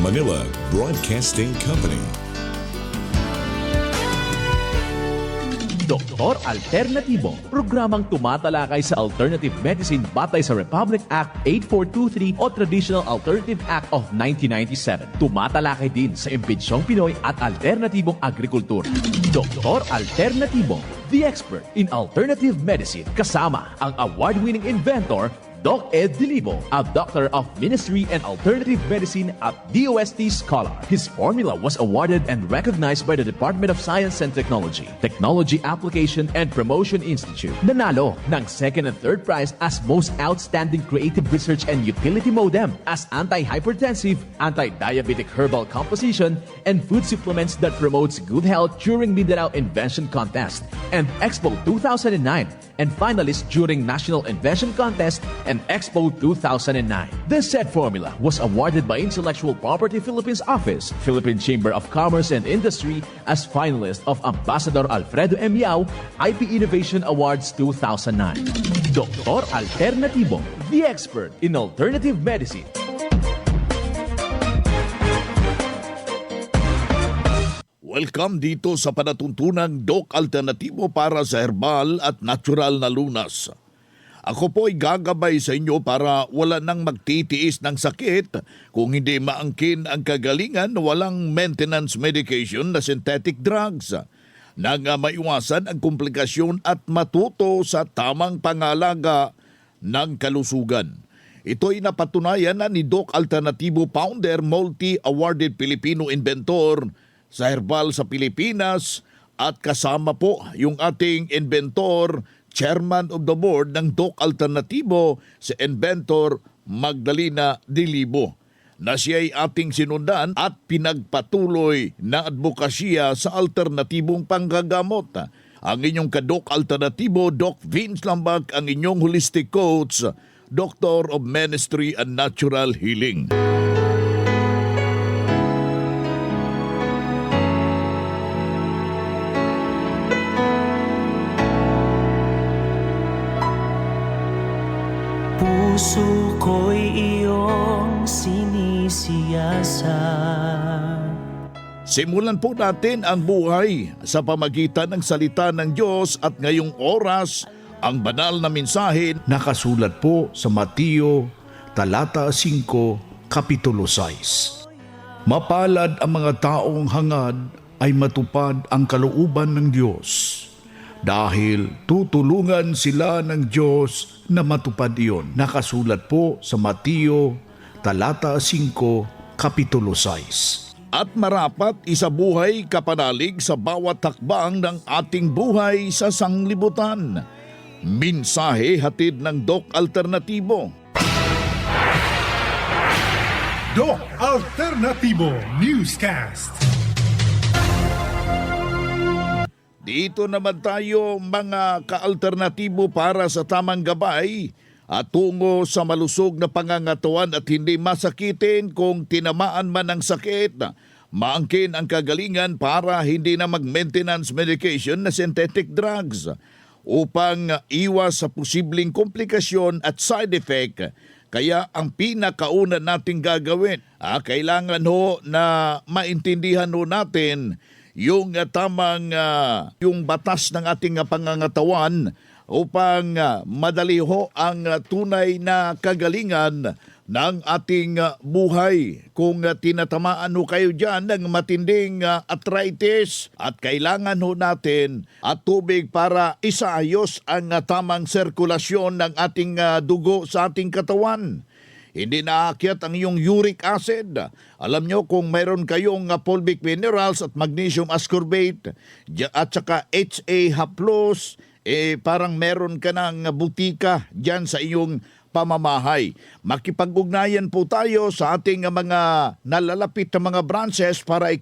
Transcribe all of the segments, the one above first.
Manila Broadcasting Company. Doktor Alternatibo, programang tumatalakay sa alternative medicine batay sa Republic Act 8423 o Traditional Alternative Act of 1997. Tumatalakay din sa impinsyong Pinoy at alternatibong agrikultura. Doktor Alternatibo, the expert in alternative medicine, kasama ang award-winning inventor Doc Ed Dilibo, a doctor of ministry and alternative medicine at DOST Scholar. His formula was awarded and recognized by the Department of Science and Technology, Technology Application and Promotion Institute. Nanalo ng second and third prize as Most Outstanding Creative Research and Utility Modem as Anti-Hypertensive, Anti-Diabetic Herbal Composition, and Food Supplements that Promotes Good Health during Mindanao Invention Contest and Expo 2009, and finalist during National Invention Contest and Expo 2009. This said formula was awarded by Intellectual Property Philippines Office, Philippine Chamber of Commerce and Industry as finalist of Ambassador Alfredo M. Yao IP Innovation Awards 2009. Doktor Alternatibo, the expert in alternative medicine. Welcome dito sa panatuntunang Doc Alternatibo para sa herbal at natural na lunas. Ako po ay gagabay sa inyo para wala nang magtitiis ng sakit kung hindi maangkin ang kagalingan na walang maintenance medication na synthetic drugs. Nang maiwasan ang komplikasyon at matuto sa tamang pangalaga ng kalusugan. Ito'y napatunayan na ni Doc Alternatibo founder, multi-awarded Filipino inventor sa herbal sa Pilipinas at kasama po yung ating inventor, chairman of the board ng Doc Alternatibo, si inventor Magdalena Dilibo, na siya ay ating sinundan at pinagpatuloy na advokasya sa alternatibong panggagamot. Ang inyong ka-Doc Alternatibo, Doc Vince Lambak, ang inyong holistic coach, Doctor of Ministry and Natural Healing. Puso ko'y iyong sinisiyasat. Simulan po natin ang buhay sa pamagitan ng salita ng Diyos at ngayong oras, ang banal na mensahe nakasulat po sa Mateo, talata 5, kapitulo 6. Mapalad ang mga taong hangad ay matupad ang kalooban ng Diyos, dahil tutulungan sila ng Diyos na matupad iyon. Nakasulat po sa Mateo, talata 5, kapitulo 6. At marapat isabuhay kapanalig sa bawat hakbang ng ating buhay sa sanglibutan. Mensahe hatid ng Doc Alternatibo. Doc Alternatibo Newscast. Dito naman tayo mga ka-alternatibo para sa tamang gabay at tungo sa malusog na pangangatawan at hindi masakitin kung tinamaan man ng sakit. Maangkin ang kagalingan para hindi na mag-maintenance medication na synthetic drugs upang iwas sa posibleng komplikasyon at side effect. Kaya ang pinakauna nating gagawin, kailangan ho na maintindihan ho natin yung tamang yung batas ng ating pangangatawan upang madali ho ang tunay na kagalingan ng ating buhay. Kung tinatamaan ho kayo dyan ng matinding arthritis at kailangan ho natin at tubig para isaayos ang tamang sirkulasyon ng ating dugo sa ating katawan. Hindi naakyat ang iyong uric acid. Alam nyo kung mayroon kayong fulvic minerals at magnesium ascorbate at saka HA haplos, parang meron ka ng butika dyan sa iyong pamamahay. Makipag-ugnayan po tayo sa ating mga nalalapit na mga branches para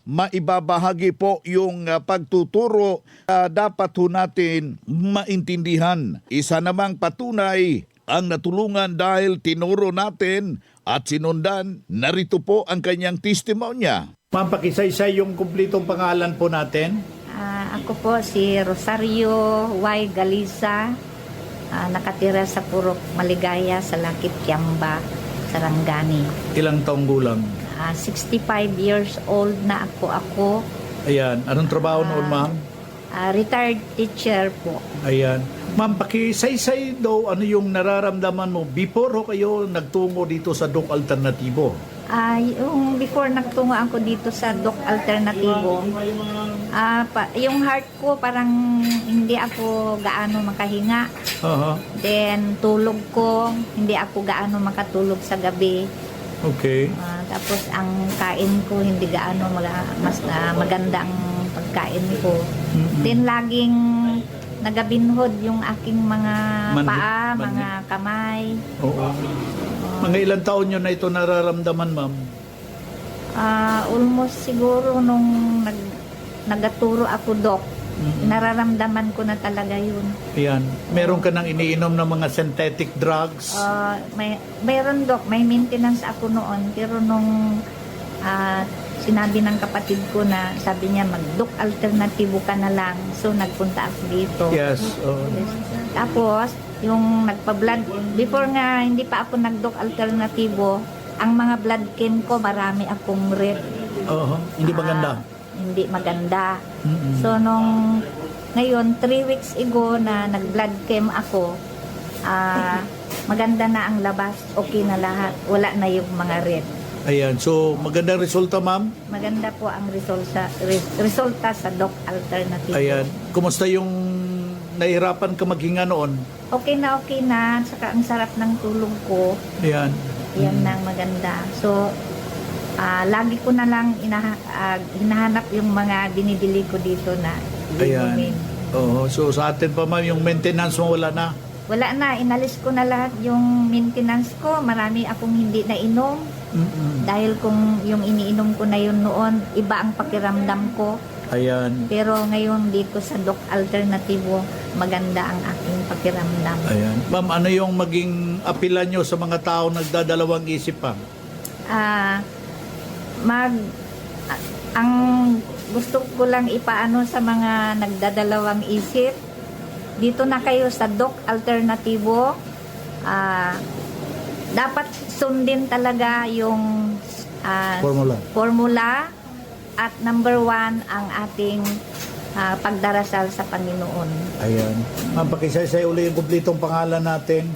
maibabahagi po yung pagtuturo dapat ho natin maintindihan. Isa namang patunay ang natulungan dahil tinuro natin at sinundan, narito po ang kanyang testimonya. Ma'am, pakisaysay yung kumplitong pangalan po natin. Ako po si Rosario Y. Galiza, nakatira sa Purok Maligaya sa Lakip, Kiamba. Sarangani. Ilang taong gulang? 65 years old na ako. Ayan. Anong trabaho noon, ma'am? Retired teacher po. Ayan. Ma'am, pakisaysay daw ano yung nararamdaman mo before ho kayo nagtungo dito sa Doc Alternatibo. Yung before nagtungo ako dito sa Doc Alternatibo, yung heart ko parang hindi ako gaano makahinga. Then tulog ko, hindi ako gaano makatulog sa gabi. Okay. Tapos ang kain ko hindi gaano mas maganda ang pagkain ko. Then laging nagabinhod yung aking mga paa, mga kamay. Oo. Mga ilang taon nyo na ito nararamdaman, ma'am? Almost siguro nung nagaturo ako, Doc, nararamdaman ko na talaga yun. Ayan. Meron ka nang iniinom ng mga synthetic drugs? Mayroon, Doc. May maintenance ako noon. Pero nung sinabi ng kapatid ko na sabi niya mag-Doc Alternatibo ka na lang. So nagpunta ako dito. Yes. Tapos yung nagpa-blood, before nga hindi pa ako nag-Doc Alternatibo, ang mga blood kin ko marami akong red. Hindi maganda. Hindi maganda. So nung ngayon 3 weeks ago na nag-blood chem ako, maganda na ang labas, okay na lahat. Wala na yung mga red. Ayan. So magandang resulta, ma'am? Maganda po ang resulta sa Doc Alternativo. Ayan. Kumusta yung nahirapan ka maghinga noon? Okay na. Saka ang sarap ng tulog ko. Ayan. Yan na ang maganda. So, lagi ko na lang hinahanap yung mga binibili ko dito na Ayan. So sa atin pa, ma'am, yung maintenance mo wala na? Wala na. Inalis ko na lahat yung maintenance ko. Marami akong hindi na inom. Dahil kung yung iniinom ko na yun noon, iba ang pakiramdam ko. Ayan. Pero ngayon dito sa Doc Alternativo, maganda ang aking pakiramdam. Ayan. Ma'am, ano yung maging apila nyo sa mga tao nagdadalawang isip pa? Ang gusto ko lang ipaano sa mga nagdadalawang isip, dito na kayo sa Doc Alternativo. Dapat sundin talaga yung formula. At number 1, ang ating pagdarasal sa Panginoon. Ayan. Ma'am, pakisaysay uli yung kumplitong pangalan natin.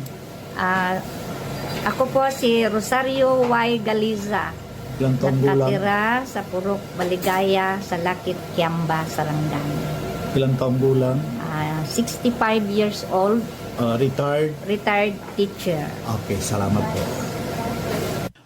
Ako po si Rosario Y. Galiza. Ilang taong gulang? Nakatira sa Purok Baligaya, sa Lakit, Kiamba, Sarangani. Ilang taong gulang? 65 years old. Retired teacher. Okay, salamat po.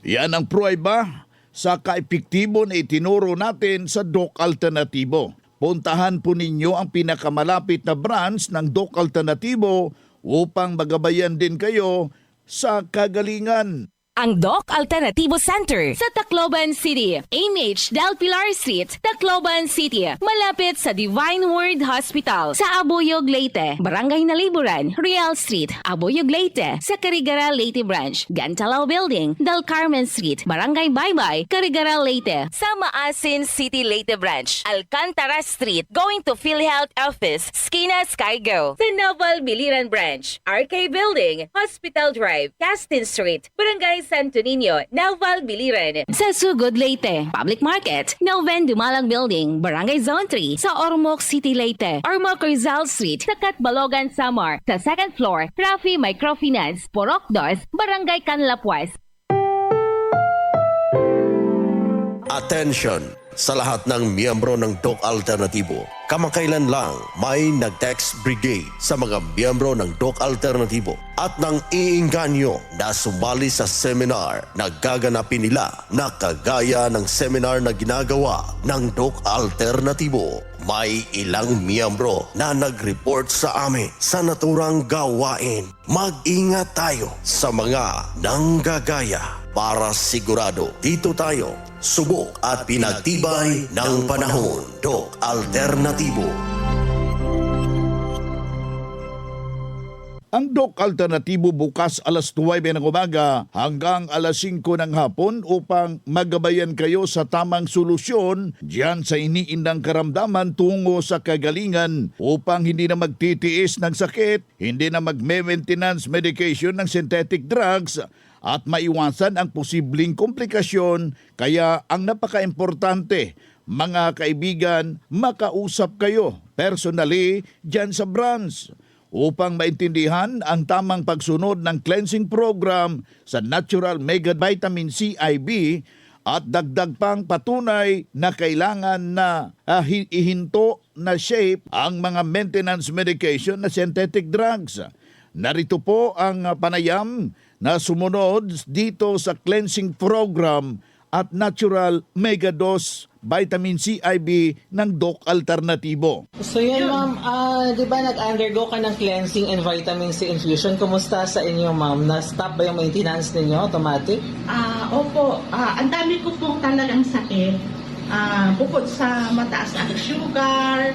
Yan ang pruweba sa kaepektibo na itinuro natin sa Doc Alternatibo. Puntahan po ninyo ang pinakamalapit na branch ng Doc Alternatibo upang magabayan din kayo sa kagalingan. Ang Doc Alternativo Center sa Tacloban City, AMH Del Pilar Street, Tacloban City, malapit sa Divine Word Hospital sa Abuyog, Leyte, Barangay Naliburan, Real Street, Abuyog, Leyte, sa Carigara, Leyte Branch, Gantalao Building, Del Carmen Street, Barangay Baybay, Carigara, Leyte, sa Maasin City, Leyte Branch, Alcantara Street, going to PhilHealth Office, Skina Skygo, sa Naval Biliran Branch, RK Building, Hospital Drive, Castin Street, Barangay Santo Niño, Naval Biliran. Sa Sugod, Leyte, Public Market, Noven Dumalang Building, Barangay Zone 3, sa Ormoc City, Leyte, Ormoc Rizal Street, sa Catbalogan, Samar, sa 2nd floor, Rafi Microfinance, Porok 2, Barangay Canlapuas. Attention sa lahat ng miyembro ng Doc Alternatibo. Kamakailan lang may nag-text brigade sa mga miyembro ng Doc Alternatibo at nang iinganyo na sumali sa seminar na gaganapin nila na kagaya ng seminar na ginagawa ng Doc Alternatibo. May ilang miyembro na nag-report sa amin sa naturang gawain. Mag-ingat tayo sa mga nanggagaya para sigurado dito tayo subok at pinagtibay ng panahon. Doc Alternatibo. Ang Doc Alternatibo bukas alas 9 ng umaga hanggang alas 5 ng hapon upang magabayan kayo sa tamang solusyon diyan sa iniindang karamdaman tungo sa kagalingan upang hindi na magtitiis ng sakit, hindi na magme-maintenance medication ng synthetic drugs at maiwasan ang posibleng komplikasyon. Kaya ang napaka-importante, mga kaibigan, makausap kayo personally dyan sa branch upang maintindihan ang tamang pagsunod ng cleansing program sa Natural Mega Vitamin C IB at dagdag pang patunay na kailangan na ihinto na shape ang mga maintenance medication na synthetic drugs. Narito po ang panayam na sumunod dito sa cleansing program at Natural Mega Dose Vitamin C IB ng Doc Alternatibo. So yan ma'am, di ba nag-undergo ka ng cleansing and vitamin C infusion? Kumusta sa inyo ma'am? Na-stop ba yung maintenance ninyo automatic? Opo, ang dami ko pong talagang sakit. Bukod sa mataas ang sugar,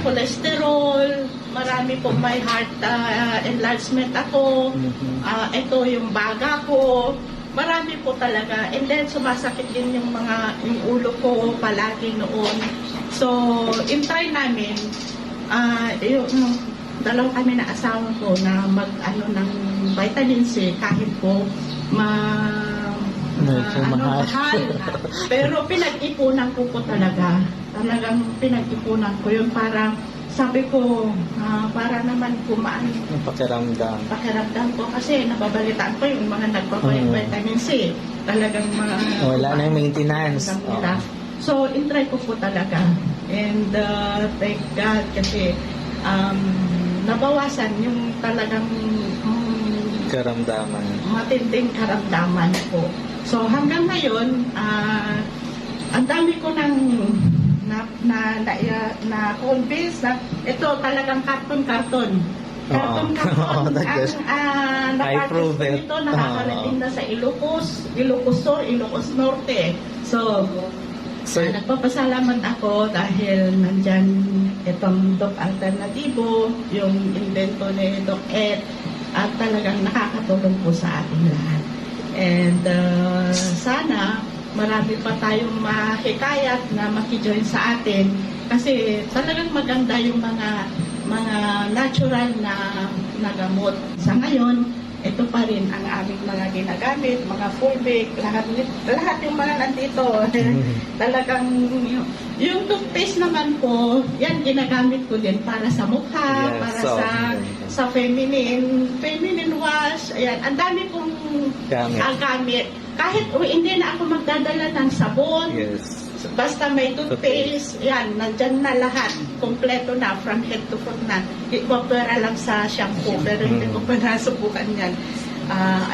cholesterol, marami pong may heart enlargement ako, ito yung baga ko, marami po talaga. And then sumasakit din yung ulo ko palagi noon. So, in-try namin, yung dalawa kami na asawa ko na ng vitamin C kahit po mahal. Pero pinag-ipunan ko talaga. Talagang pinag-ipunan ko yun para sabi ko, para naman kumaan. Pakiramdam ko kasi nababalitaan ko yung mga nagpapay-vitamin C. Talagang wala na yung maintenance. So, in-try ko po talaga. And thank God kasi nabawasan yung talagang karamdaman. Matinding karamdaman ko. So, hanggang ngayon, ang dami ko nang na-convince na ito talagang karton-karton. Karton-karton. Ang napartis ko nito, nakakarating na sa Ilocos Sur, Ilocos Norte. So, nagpapasalamat ako dahil nandyan itong Doc Alternatibo, yung invento ni Doc Ed, at talagang nakakatulong po sa ating lahat. And sana marami pa tayong mahikayat na makijoin sa atin kasi talagang maganda yung mga natural na gamot. Sa ngayon, ito pa rin ang aming mga ginagamit, mga fulvic, lahat yung mga nandito. Talagang yung toothpaste naman po, yan ginagamit ko din para sa mukha, para sa feminine wash. Ayan, ang dami kong gamit. Kahit hindi na ako magdadala ng sabon, basta may toothpaste, yan, nandyan na lahat. Kompleto na, from head to foot na. Iwapera lang sa shampoo, pero hindi ko pa nasubukan yan.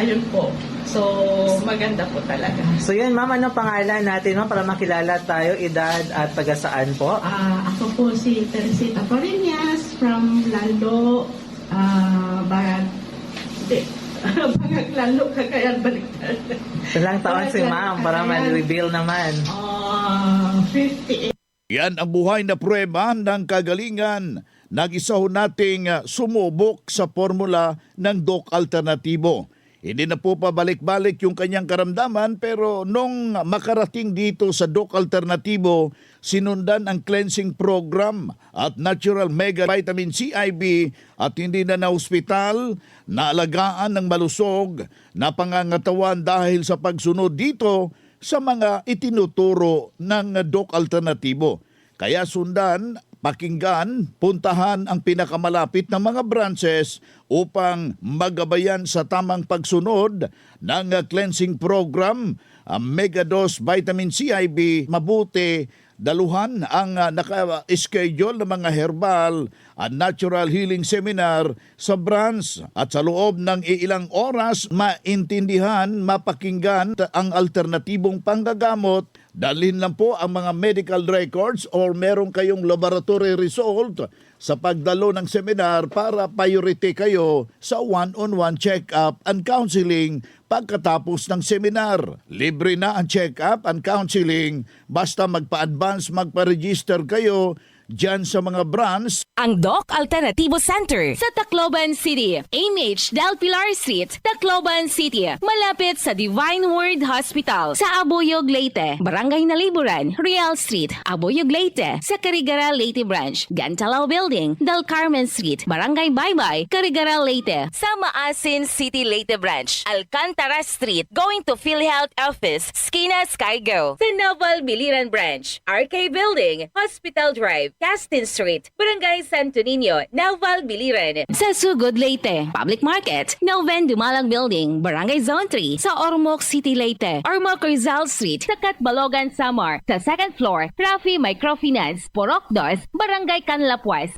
Ayun po. So, maganda po talaga. So yan ma'am, anong pangalan natin ma'am para makilala tayo, edad at taga saan po? Ako po si Teresita Corinias from Lalo, Lalo, Cagayan, Baliktad. Ilang taon si ma'am para ma-reveal naman? 58. Yan ang buhay na prueba ng kagalingan ng isa ho nating sumubok sa formula ng Doc Alternatibo. Hindi na po pabalik-balik yung kanyang karamdaman pero nung makarating dito sa Doc Alternatibo, sinundan ang cleansing program at Natural Mega Vitamin C IB at hindi na na-hospital, naalagaan ng malusog na pangangatawan dahil sa pagsunod dito sa mga itinuturo ng Doc Alternatibo. Kaya sundan, pakinggan, puntahan ang pinakamalapit na mga branches upang magabayan sa tamang pagsunod ng cleansing program, Mega Dose Vitamin C IB. Mabuti, daluhan ang naka-schedule ng mga herbal at natural healing seminar sa branch at sa loob ng ilang oras maintindihan, mapakinggan ang alternatibong panggagamot. Dalhin lang po ang mga medical records or meron kayong laboratory result sa pagdalo ng seminar para priority kayo sa one-on-one check-up and counseling pagkatapos ng seminar. Libre na ang check-up and counseling basta magpa-advance, magpa-register kayo dyan sa mga branch. Ang Doc Alternativo Center sa Tacloban City, AMH Del Pilar Street, Tacloban City, malapit sa Divine Word Hospital sa Abuyog, Leyte, Barangay Naliburan, Real Street, Abuyog, Leyte, sa Carigara, Leyte Branch, Gantalao Building, Del Carmen Street, Barangay Baybay, Carigara, Leyte, sa Maasin City, Leyte Branch, Alcantara Street, going to PhilHealth Office, Skina Skygo, sa Naval Biliran Branch, RK Building, Hospital Drive, Castin Street, Barangay Santo Niño, Naval Biliran, sa Sugod, Leyte, Public Market, Noven Dumalang Building, Barangay Zone 3, sa Ormoc City, Leyte, Ormoc Rizal Street, sa Catbalogan, Samar, sa second floor, Rafi Microfinance, Porok 2, Barangay Canlapuas.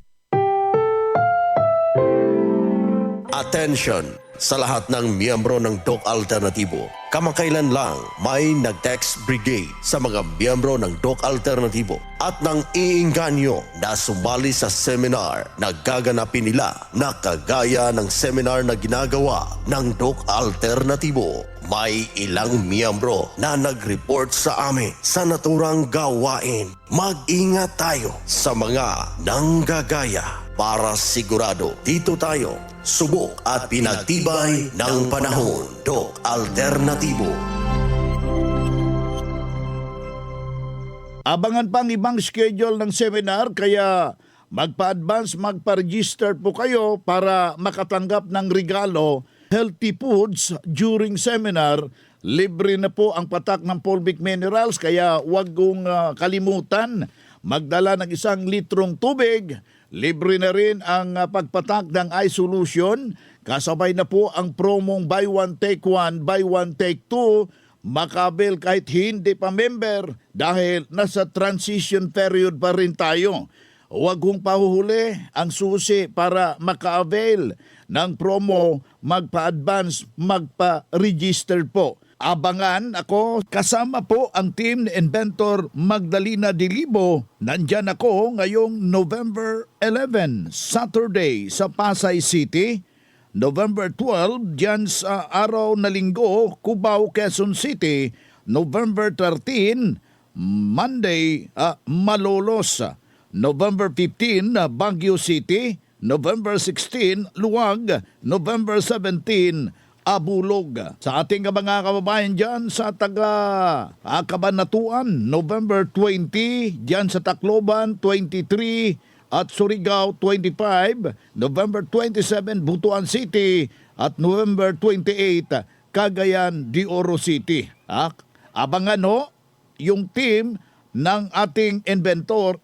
Attention sa lahat ng miyembro ng Doc Alternatibo. Kamakailan lang may nag-text brigade sa mga miyembro ng Doc Alternatibo at nang iinganyo na sumali sa seminar na gaganapin nila na kagaya ng seminar na ginagawa ng Doc Alternatibo. May ilang miyembro na nag-report sa amin sa naturang gawain. Mag-ingat tayo sa mga nanggagaya para sigurado dito tayo subok at pinagtibay ng panahon. Doc Alternatibo. Abangan pang ibang schedule ng seminar kaya magpa-advance, magpa-register po kayo para makatanggap ng regalo, healthy foods during seminar. Libre na po ang patak ng fulvic minerals kaya huwag kong kalimutan magdala ng 1 litrong tubig. Libre na rin ang pagpatak ng eye solution. Kasabay na po ang promong buy one take one, buy one take two. Makabil kahit hindi pa member dahil nasa transition period pa rin tayo. Huwag kong pahuhuli ang susi para maka-avail ng promo, magpa-advance, magpa-register po. Abangan ako, kasama po ang team ni Inventor Magdalena Dilibo. Nandyan ako ngayong November 11, Saturday sa Pasay City. November 12, dyan sa araw na linggo, Cubao, Quezon City. November 13, Monday, Malolos. November 15, Baguio City. November 16, Luwag. November 17, Abulog. Sa ating mga kababayan dyan sa Cabanatuan, November 20, dyan sa Tacloban, 23, at Surigao, 25, November 27, Butuan City, at November 28, Cagayan de Oro City. Abangan ho, yung team ng ating inventor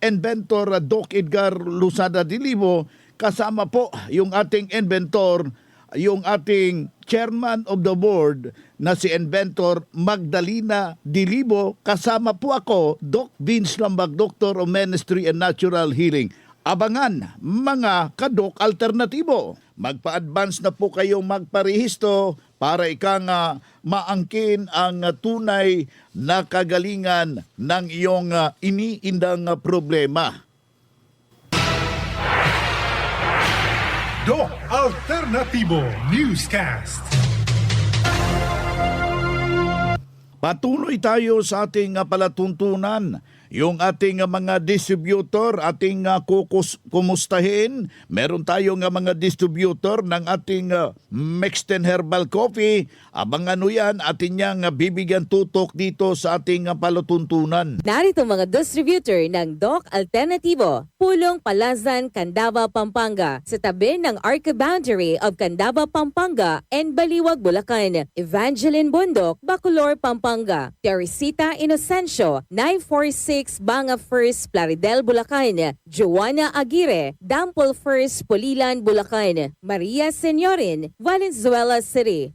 Doc Edgar Lusada Dilibo, kasama po yung ating inventor, yung ating chairman of the board na si Inventor Magdalena Dilibo, kasama po ako, Doc Vince Lambag, Doctor of Ministry and Natural Healing. Abangan mga ka-Doc Alternatibo. Magpa-advance na po kayong magparehistro para maangkin ang tunay na kagalingan ng iyong iniindang problema. Doc Alternativo Newscast. Patuloy tayo sa ating palatuntunan. Yung ating mga distributor, ating kumustahin. Meron tayong mga distributor ng ating Mexten Herbal Coffee. Abangan nyo yan, atin niyang bibigyan tutok dito sa ating palatuntunan. Narito mga distributor ng Doc Alternativo. Pulong Palazan, Candaba, Pampanga. Sa tabi ng Arca Boundary of Candaba, Pampanga and Baliwag, Bulacan. Evangeline Bundok, Bacolor, Pampanga. Teresita Inocencio, 946 Banga First, Plaridel, Bulacan. Joanna Aguirre, Dampol First, Pulilan, Bulacan. Maria Senyorin, Valenzuela City.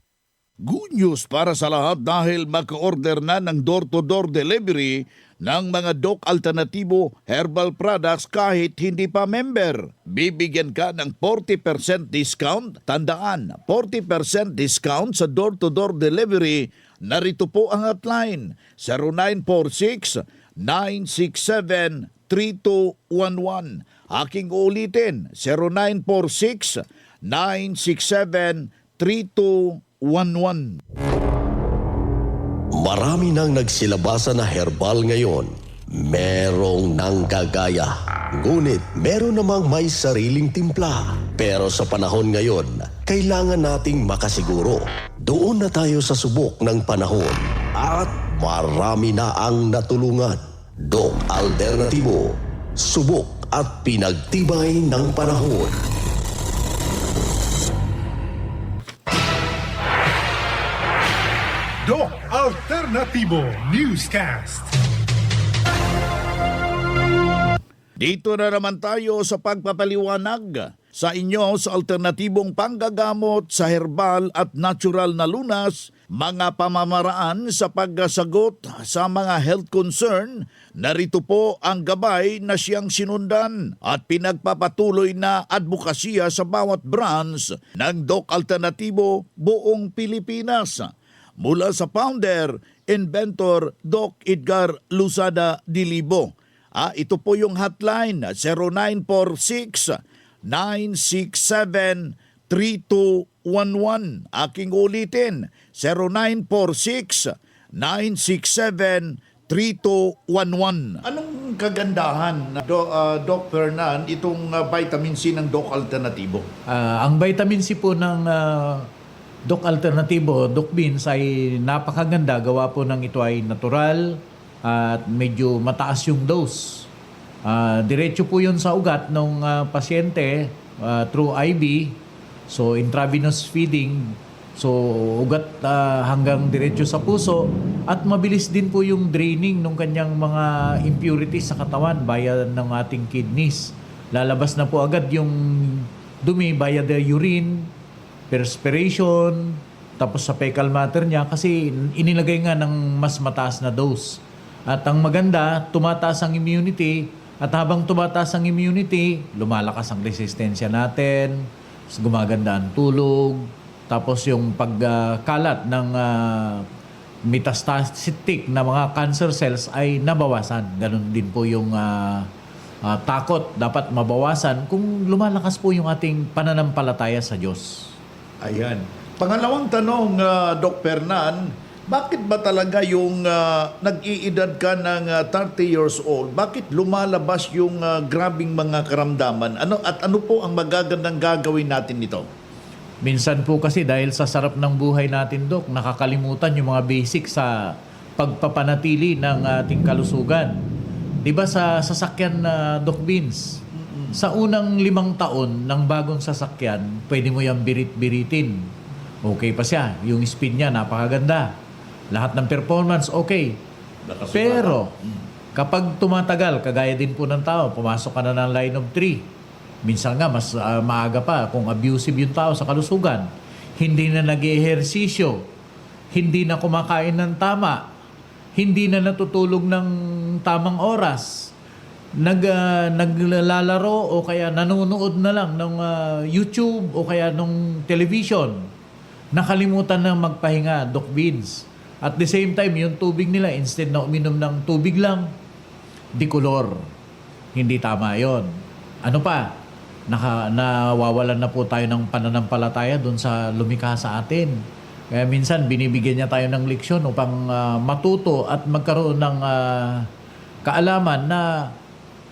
Good news para sa lahat dahil maka-order na ng door-to-door delivery ng mga Doc Alternativo Herbal Products kahit hindi pa member. Bibigyan ka ng 40% discount. Tandaan, 40% discount sa door-to-door delivery. Narito po ang hotline, 0946-967-3211. Aking ulitin, 0946-967-3211. Marami nang nagsilabasa na herbal ngayon merong nanggagaya. Ngunit meron namang may sariling timpla. Pero sa panahon ngayon, kailangan nating makasiguro. Doon na tayo sa subok ng panahon. At marami na ang natulungan. Doc Alternatibo, subok at pinagtibay ng panahon. Doc Alternativo Newscast. Dito na naman tayo sa pagpapaliwanag sa inyo sa alternatibong panggagamot sa herbal at natural na lunas, mga pamamaraan sa pagsagot sa mga health concern. Narito po ang gabay na siyang sinundan at pinagpapatuloy na advokasya sa bawat branch ng Doc Alternatibo buong Pilipinas. Mula sa founder, inventor Doc Edgar Luzada Dilibo. Ito po yung hotline 0946-967-3211. Aking ulitin, 0946-967-3211. Anong kagandahan, Doc Fernan, itong vitamin C ng Doc Alternatibo? Ang vitamin C po ng Doc Alternatibo, Doc Beans, ay napakaganda. Gawa po ng ito ay natural at medyo mataas yung dose. Diretso po yun sa ugat ng pasyente through IV. So intravenous feeding. So ugat hanggang diretso sa puso. At mabilis din po yung draining ng kanyang mga impurities sa katawan via ng ating kidneys. Lalabas na po agad yung dumi via the urine, perspiration, tapos sa fecal matter niya kasi inilagay nga ng mas mataas na dose. At ang maganda, tumataas ang immunity at habang tumataas ang immunity, lumalakas ang resistensya natin, gumaganda ang tulog, tapos yung pagkalat ng metastatic na mga cancer cells ay nabawasan. Ganun din po yung takot dapat mabawasan kung lumalakas po yung ating pananampalataya sa Diyos. Ayan. Pangalawang tanong, Doc Fernan, bakit ba talaga yung nag-iedad ka ng 30 years old, bakit lumalabas yung grabing mga karamdaman? Ano po ang magagandang gagawin natin nito? Minsan po kasi dahil sa sarap ng buhay natin, Doc, nakakalimutan yung mga basic sa pagpapanatili ng ating kalusugan. Diba sa sasakyan na Doc Beans, sa unang 5 taon ng bagong sasakyan, pwede mo yung birit-biritin. Okay pa siya. Yung speed niya, napakaganda. Lahat ng performance, okay. Pero, kapag tumatagal, kagaya din po ng tao, pumasok ka na ng line of 3. Minsan nga, mas maaga pa kung abusive yung tao sa kalusugan. Hindi na nag-ehersisyo. Hindi na kumakain ng tama. Hindi na natutulog ng tamang oras. Naglalaro o kaya nanonood na lang ng YouTube o kaya ng television. Nakalimutan na magpahinga, Doc Beans. At the same time, yung tubig nila, instead na uminom ng tubig lang, dikolor. Hindi tama yon. Ano pa? Nawawalan na po tayo ng pananampalataya doon sa lumikha sa atin. Kaya minsan, binibigyan niya tayo ng leksyon upang matuto at magkaroon ng kaalaman na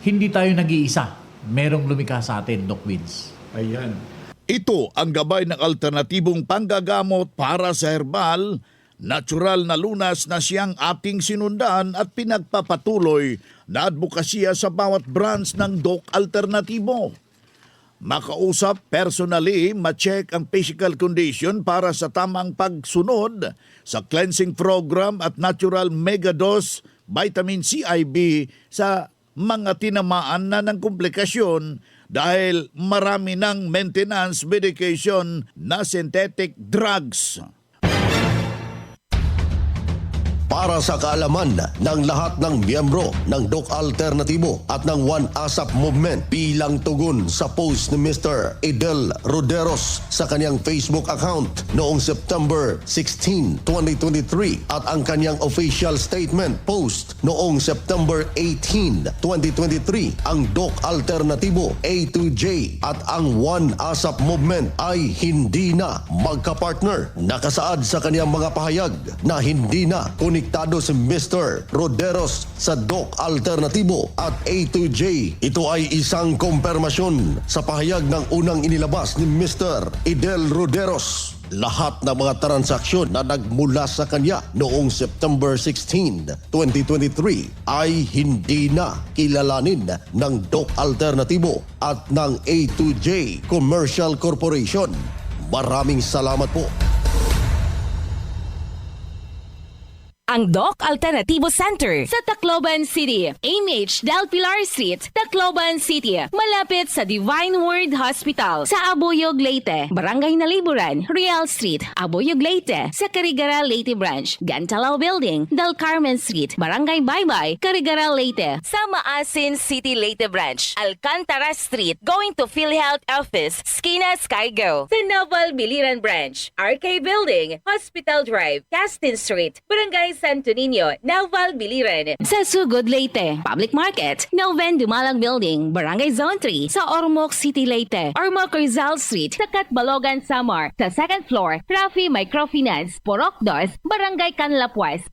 hindi tayo nag-iisa. Merong lumikha sa atin, Doc Beans. Ayan. Ito ang gabay ng alternatibong panggagamot para sa herbal, natural na lunas na siyang ating sinundan at pinagpapatuloy na advokasya sa bawat branch ng Doc Alternatibo. Makausap personally, ma-check ang physical condition para sa tamang pagsunod sa cleansing program at natural megadose vitamin C IV sa mga tinamaan na ng komplikasyon dahil marami ng maintenance medication na synthetic drugs. Para sa kaalaman ng lahat ng miyembro ng Doc Alternatibo at ng One ASAP Movement bilang tugon sa post ni Mr. Edel Roderos sa kanyang Facebook account noong September 16, 2023 at ang kanyang official statement post noong September 18, 2023, ang Doc Alternatibo A to J at ang One ASAP Movement ay hindi na magkapartner. Nakasaad sa kanyang mga pahayag na hindi na kunin konektado si Mr. Roderos sa Doc Alternatibo at A2J. Ito ay isang kumpirmasyon sa pahayag ng unang inilabas ni Mr. Idel Roderos. Lahat ng mga transaksyon na nagmula sa kanya noong September 16, 2023 ay hindi na kilalanin ng Doc Alternatibo at ng A2J Commercial Corporation. Maraming salamat po. Ang Doc Alternativo Center sa Tacloban City, AMH Del Pilar Street, Tacloban City, malapit sa Divine Word Hospital sa Abuyog, Leyte, Barangay Naliburan, Real Street, Abuyog, Leyte, sa Carigara, Leyte Branch, Gantalao Building, Del Carmen Street, Barangay Baybay, Carigara, Leyte, sa Maasin City, Leyte Branch, Alcantara Street, going to PhilHealth Office, Skina Skygo, sa Naval Biliran Branch, RK Building, Hospital Drive, Castin Street, Barangay Santo Niño, Naval Biliran, sa Sugod, Leyte, Public Market, Noven Dumalang Building, Barangay Zone 3, sa Ormoc City, Leyte, Ormoc Rizal Street, sa Catbalogan, Samar, sa second floor, Rafi Microfinance, Porok 2, Barangay Canlapuas.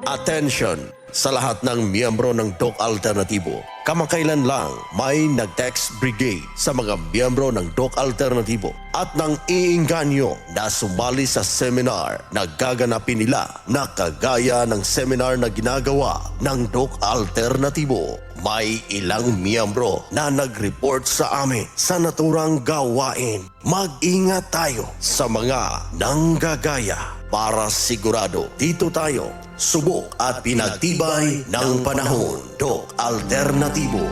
Attention sa lahat ng miyembro ng Doc Alternatibo. Kamakailan lang may nag-text brigade sa mga miyembro ng Doc Alternatibo at nang iinganyo na sumali sa seminar na gaganapin nila na kagaya ng seminar na ginagawa ng Doc Alternatibo. May ilang miyembro na nag-report sa amin sa naturang gawain. Mag-ingat tayo sa mga nanggagaya para sigurado dito tayo subok at pinagtibay ng panahon. Doc Alternatibo.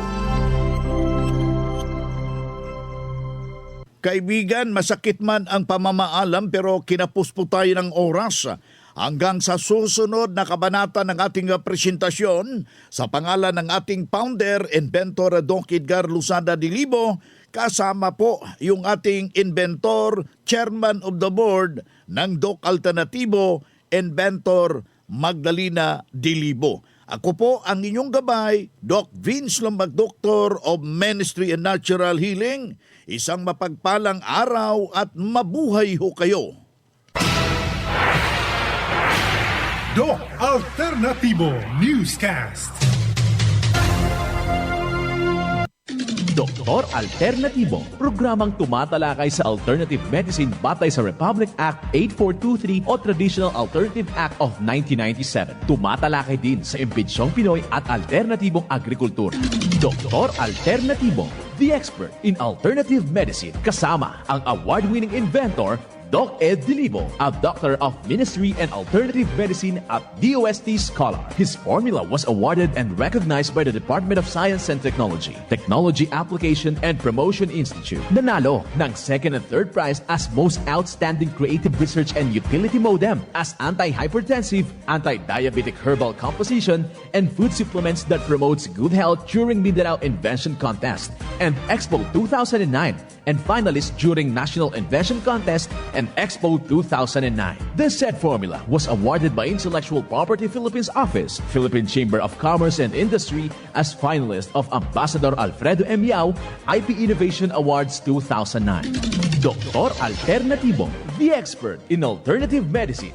Kaibigan, masakit man ang pamamaalam pero kinapos po tayo ng oras. Hanggang sa susunod na kabanata ng ating presentasyon, sa pangalan ng ating founder, inventor Doc Edgar Lusada Dilibo, kasama po yung ating inventor, chairman of the board ng Doc Alternatibo, inventor Magdalena Dilibo. Ako po ang inyong gabay, Doc Vince Lombag, Doctor of Ministry and Natural Healing. Isang mapagpalang araw at mabuhay ho kayo. Doc Alternativo Newscast. Doktor Alternatibo, programang tumatalakay sa alternative medicine batay sa Republic Act 8423 o Traditional Alternative Act of 1997. Tumatalakay din sa impinsyong Pinoy at alternatibong agrikultura. Doktor Alternatibo, the expert in alternative medicine, kasama ang award-winning inventor Doc Ed Dilibo, a Doctor of Ministry and Alternative Medicine at DOST Scholar. His formula was awarded and recognized by the Department of Science and Technology, Technology Application and Promotion Institute. Nanalo ng second and third prize as Most Outstanding Creative Research and Utility Modem as Anti-Hypertensive, Anti-Diabetic Herbal Composition, and Food Supplements that promotes good health during Mindanao Invention Contest and Expo 2009, and finalist during National Invention Contest and Expo 2009. This said formula was awarded by Intellectual Property Philippines Office, Philippine Chamber of Commerce and Industry as finalist of Ambassador Alfredo M. Yao IP Innovation Awards 2009. Doktor Alternatibo, the expert in alternative medicine.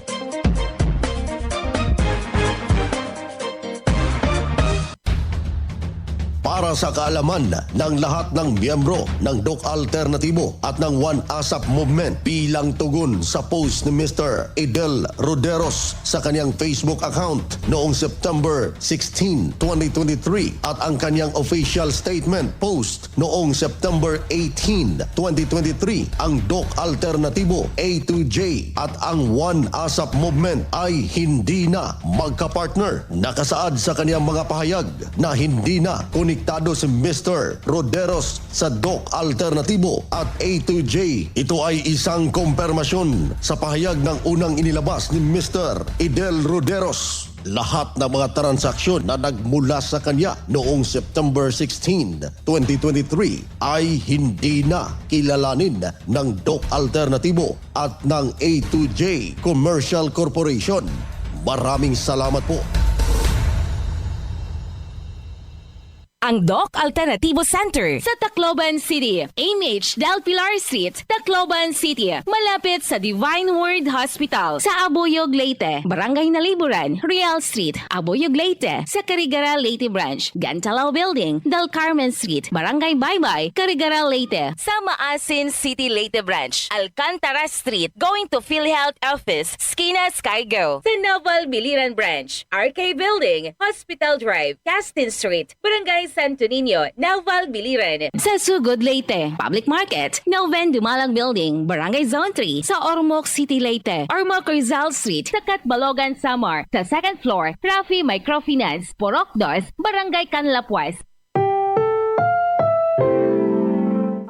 Para sa kaalaman ng lahat ng miyembro ng Doc Alternatibo at ng One ASAP Movement bilang tugon sa post ni Mr. Idel Roderos sa kanyang Facebook account noong September 16, 2023 at ang kanyang official statement post noong September 18, 2023, ang Doc Alternatibo, A2J at ang One ASAP Movement ay hindi na magkapartner. Nakasaad sa kanyang mga pahayag na hindi na konektado si Mr. Roderos sa Doc Alternatibo at A2J. Ito ay isang kumpirmasyon sa pahayag ng unang inilabas ni Mr. Idel Roderos. Lahat ng mga transaksyon na nagmula sa kanya noong September 16, 2023 ay hindi na kilalanin ng Doc Alternatibo at ng A2J Commercial Corporation. Maraming salamat po. ang Doc Alternativo Center sa Tacloban City, AMH Del Pilar Street, Tacloban City, malapit sa Divine Word Hospital sa Abuyog, Leyte, Barangay Naliburan, Real Street, Abuyog, Leyte, sa Carigara, Leyte Branch, Gantalao Building, Del Carmen Street, Barangay Baybay, Carigara, Leyte, sa Maasin City, Leyte Branch, Alcantara Street, going to PhilHealth Office, Skina Skygo, sa Naval Biliran Branch, RK Building, Hospital Drive, Castin Street, Barangay Santo Niño, Naval Biliran, sa Sugod, Leyte, Public Market, Noven Dumalang Building, Barangay Zone 3, sa Ormoc City, Leyte, Ormoc Rizal Street, sa Catbalogan, Samar, sa second floor, Rafi Microfinance, Porok 2, Barangay Canlapuas.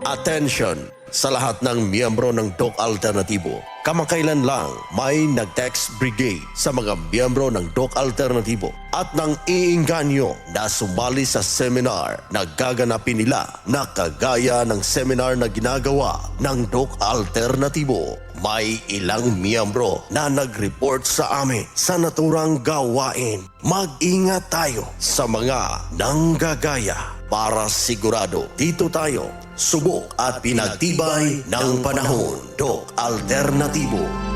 Attention sa lahat ng miyembro ng Doc Alternatibo. Kamakailan lang may nag-text brigade sa mga miyembro ng Doc Alternatibo at nang iinganyo na sumali sa seminar na gaganapin nila na kagaya ng seminar na ginagawa ng Doc Alternatibo. May ilang miyembro na nag-report sa amin sa naturang gawain. Mag-ingat tayo sa mga nanggagaya para sigurado dito tayo subok at pinagtibay ng panahon. Doc Alternatibo.